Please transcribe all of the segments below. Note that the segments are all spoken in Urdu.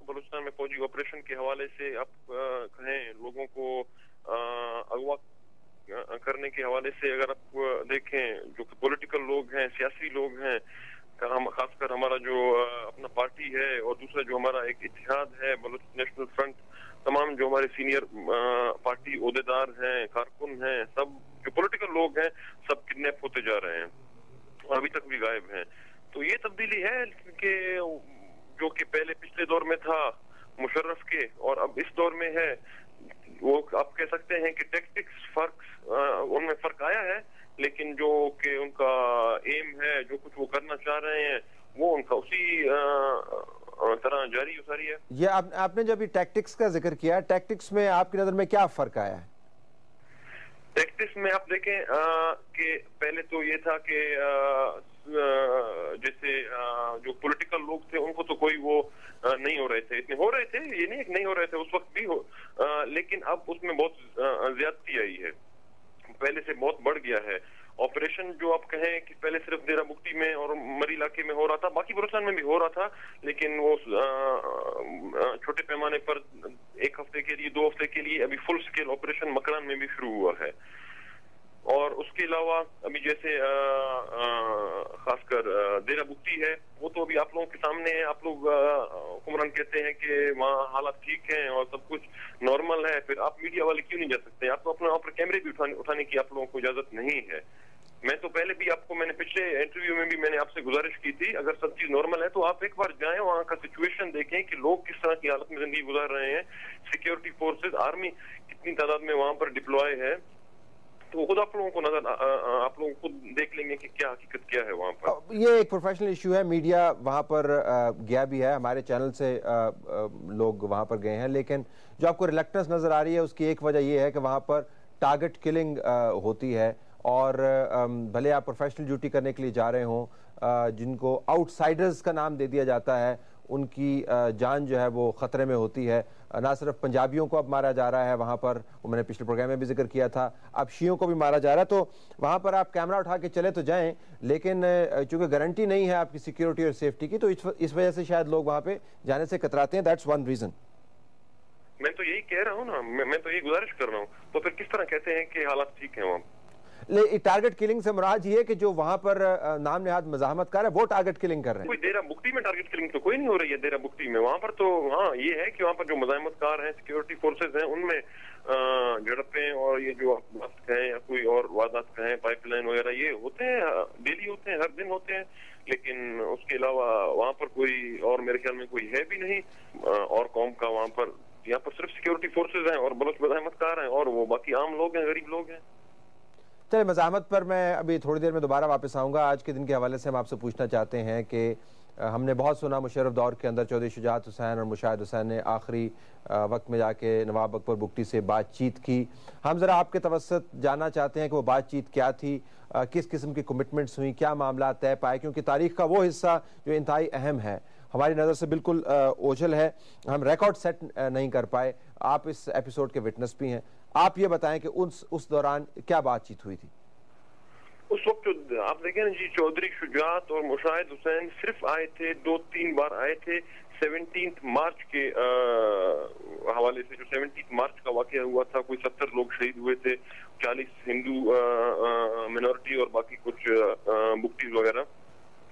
بلوچستان میں فوجی آپریشن کے حوالے سے آپ کہیں لوگوں کو اغوا کرنے کے حوالے سے اگر آپ دیکھیں جو کہ پولیٹیکل لوگ ہیں، سیاسی لوگ ہیں، خاص کر ہمارا جو اپنا پارٹی ہے اور دوسرا جو ہمارا ایک اتحاد ہے بلوچ نیشنل فرنٹ، تمام جو ہمارے سینئر پارٹی عہدیدار ہیں، کارکن ہیں، سب جو پولیٹیکل لوگ ہیں سب کڈنیپ ہوتے جا رہے ہیں اور ابھی تک بھی غائب ہیں. تو یہ تبدیلی ہے کہ جو کہ پہلے پچھلے دور میں تھا مشرف کے اور اب اس دور میں ہے. وہ آپ کہہ سکتے ہیں کہ ٹیکٹکس ان میں فرق آیا ہے، لیکن جو کہ ان کا ایم ہے، جو کچھ وہ کرنا چاہ رہے ہیں، وہ ان کا اسی طرح جاری ساری ہے. یہ آپ نے جب یہ ٹیکٹکس کا ذکر کیا، ٹیکٹکس میں آپ کی نظر میں کیا فرق آیا ہے؟ ٹیکٹکس میں آپ دیکھیں کہ پہلے تو یہ تھا کہ جیسے جو پولیٹیکل لوگ تھے ان کو تو کوئی وہ نہیں ہو رہے تھے، اتنے ہو رہے تھے، یہ نہیں نہیں ہو رہے تھے اس وقت بھی لیکن اب اس میں بہت زیادتی آئی ہے، پہلے سے بہت بڑھ گیا ہے. آپریشن جو آپ کہیں کہ پہلے صرف دیرہ بگٹی میں اور مری علاقے میں ہو رہا تھا، باقی بلوچستان میں بھی ہو رہا تھا، لیکن وہ چھوٹے پیمانے پر 1 ہفتے کے لیے 2 ہفتے کے لیے ابھی فل سکیل آپریشن مکران میں بھی شروع ہوا ہے. اور اس کے علاوہ ابھی جیسے خاص کر دیرہ بگٹی ہے، وہ تو ابھی آپ لوگوں کے سامنے ہے. آپ لوگ حکمران کہتے ہیں کہ وہاں حالات ٹھیک ہیں اور سب کچھ نارمل ہے، پھر آپ میڈیا والے کیوں نہیں جا سکتے؟ آپ کو اپنے وہاں پر کیمرے بھی اٹھانے کی آپ لوگوں کو اجازت نہیں ہے. میں تو پہلے بھی آپ کو میں نے پچھلے انٹرویو میں بھی میں نے آپ سے گزارش کی تھی، اگر سب چیز نارمل ہے تو آپ ایک بار جائیں، وہاں کا سچویشن دیکھیں کہ لوگ کس طرح کی حالت میں زندگی گزار رہے ہیں. سیکیورٹی فورسز، آرمی کتنی تعداد میں وہاں پر ڈپلوائے ہے، تو خود آپ لوگوں کو نظر آپ لوگ خود دیکھ لیں گے کہ کیا حقیقت کیا ہے وہاں پر. یہ ایک پروفیشنل ایشو ہے، میڈیا وہاں پر گیا بھی ہے، ہمارے چینل سے لوگ وہاں پر گئے ہیں، لیکن جو آپ کو ریلیکٹنس نظر آ رہی ہے اس کی ایک وجہ یہ ہے کہ وہاں پر ٹارگٹ کلنگ ہوتی ہے، اور بھلے آپ پروفیشنل ڈیوٹی کرنے کے لیے جا رہے ہوں، جن کو آؤٹ سائڈرز کا نام دے دیا جاتا ہے، ان کی جان جو ہے وہ خطرے میں ہوتی ہے. نہ صرف پنجابیوں کو اب مارا جا رہا ہے وہاں پر، وہ میں نے پچھلے پروگرام میں بھی ذکر کیا تھا، اب شیعوں کو بھی مارا جا رہا ہے. تو وہاں پر آپ کیمرہ اٹھا کے چلے تو جائیں، لیکن چونکہ گارنٹی نہیں ہے آپ کی سیکیورٹی اور سیفٹی کی، تو اس وجہ سے شاید لوگ وہاں پہ جانے سے کتراتے ہیں. That's one reason. میں تو یہی کہہ رہا ہوں نا، میں تو یہی گزارش کر رہا ہوں. تو پھر کس طرح کہتے ہیں کہ حالات ٹھیک ہیں وہاں؟ ٹارگٹ کلنگ سے مراد یہ ہے کہ جو وہاں پر نام نہاد مزاحمت کار ہے وہ ٹارگٹ کلنگ کر رہے ہیں. کوئی دیرہ بگٹی میں ٹارگٹ کلنگ تو کوئی نہیں ہو رہی ہے. دیرہ بگٹی میں وہاں پر تو ہاں یہ ہے کہ وہاں پر جو مزاحمت کار ہیں، سیکیورٹی فورسز ہیں، ان میں جھڑپیں اور یہ جو بست کہیں یا کوئی اور واردات کہیں، پائپ لائن وغیرہ یہ ہوتے ہیں، ڈیلی ہوتے ہیں، ہر دن ہوتے ہیں. لیکن اس کے علاوہ وہاں پر کوئی اور میرے خیال میں کوئی ہے بھی نہیں اور قوم کا وہاں پر. یہاں پر صرف سیکیورٹی فورسز ہیں اور بلوچ مزاحمت کار ہیں، اور وہ باقی عام لوگ ہیں، غریب لوگ ہیں. چلے، مزاحمت پر میں ابھی تھوڑی دیر میں دوبارہ واپس آؤں گا. آج کے دن کے حوالے سے ہم آپ سے پوچھنا چاہتے ہیں کہ ہم نے بہت سنا مشرف دور کے اندر چودھری شجاعت حسین اور مشاہد حسین نے آخری وقت میں جا کے نواب اکبر بگٹی سے بات چیت کی. ہم ذرا آپ کے توسط جاننا چاہتے ہیں کہ وہ بات چیت کیا تھی، کس قسم کی کمٹمنٹس ہوئیں، کیا معاملات طے پائے، کیونکہ تاریخ کا وہ حصہ جو انتہائی اہم ہے ہماری نظر سے بالکل اوجھل ہے، ہم ریکارڈ سیٹ نہیں کر پائے. آپ اس ایپیسوڈ کے وٹنس بھی ہیں. آپ یہ بتائیں کہ اس دوران کیا بات چیت ہوئی تھی؟ اس وقت جو آپ دیکھیں نا جی، چودھری شجاعت اور مشاہد حسین صرف آئے تھے 2-3 بار آئے تھے. 17 مارچ کے حوالے سے، جو 17 مارچ کا واقعہ ہوا تھا، کوئی 70 لوگ شہید ہوئے تھے، 40 ہندو منورٹی اور باقی کچھ بگٹیز وغیرہ،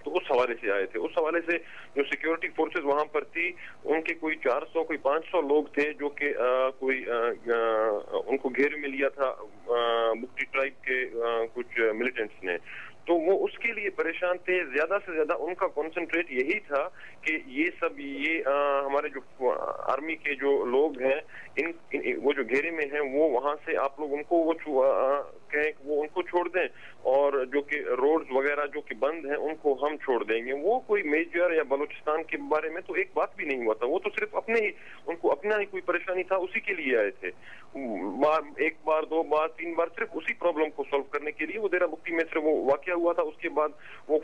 تو اس حوالے سے آئے تھے. اس حوالے سے جو سیکیورٹی فورسز وہاں پر تھی، ان کے کوئی 400 کوئی 500 لوگ تھے جو کہ کوئی ان کو گھیرے میں لیا تھا بگٹی ٹرائب کے کچھ ملیٹنٹس نے. تو وہ اس کے لیے پریشان تھے. زیادہ سے زیادہ ان کا کنسنٹریٹ یہی تھا کہ یہ سب ہمارے جو آرمی کے جو لوگ ہیں، وہ جو گھیرے میں ہیں، وہ وہاں سے آپ لوگ ان کو وہ کہیں وہ ان کو چھوڑ دیں، اور جو کہ روڈز وغیرہ جو کہ بند ہیں ان کو ہم چھوڑ دیں گے. وہ کوئی میجر یا بلوچستان کے بارے میں تو ایک بات بھی نہیں ہوا تھا. وہ تو صرف ان کو اپنا ہی کوئی پریشانی تھا، اسی کے لیے آئے تھے. 1 بار 2 بار 3 بار صرف اسی پرابلم کو سالو کرنے کے لیے. وہ دیرہ بگٹی میں صرف وہ واقعہ ہوا تھا. اس کے بعد وہ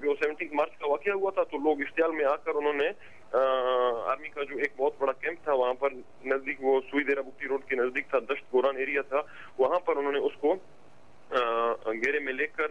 جو 17 مارچ کا واقعہ ہوا تھا، تو لوگ اشتعال میں آ کر انہوں نے آرمی کا جو ایک بہت بڑا کیمپ تھا وہاں پر نزدیک، وہ سوئی دیرہ بگٹی روڈ کے نزدیک تھا، دشت گوران ایریا تھا، وہاں پر انہوں نے اس کو گھیرے میں لے کر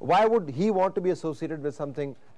Why would he want to be associated with something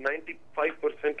95%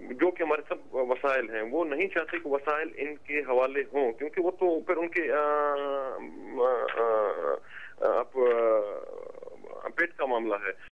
جو کہ ہمارے سب وسائل ہیں، وہ نہیں چاہتے کہ وسائل ان کے حوالے ہوں، کیونکہ وہ تو پھر ان کے پیٹ کا معاملہ ہے۔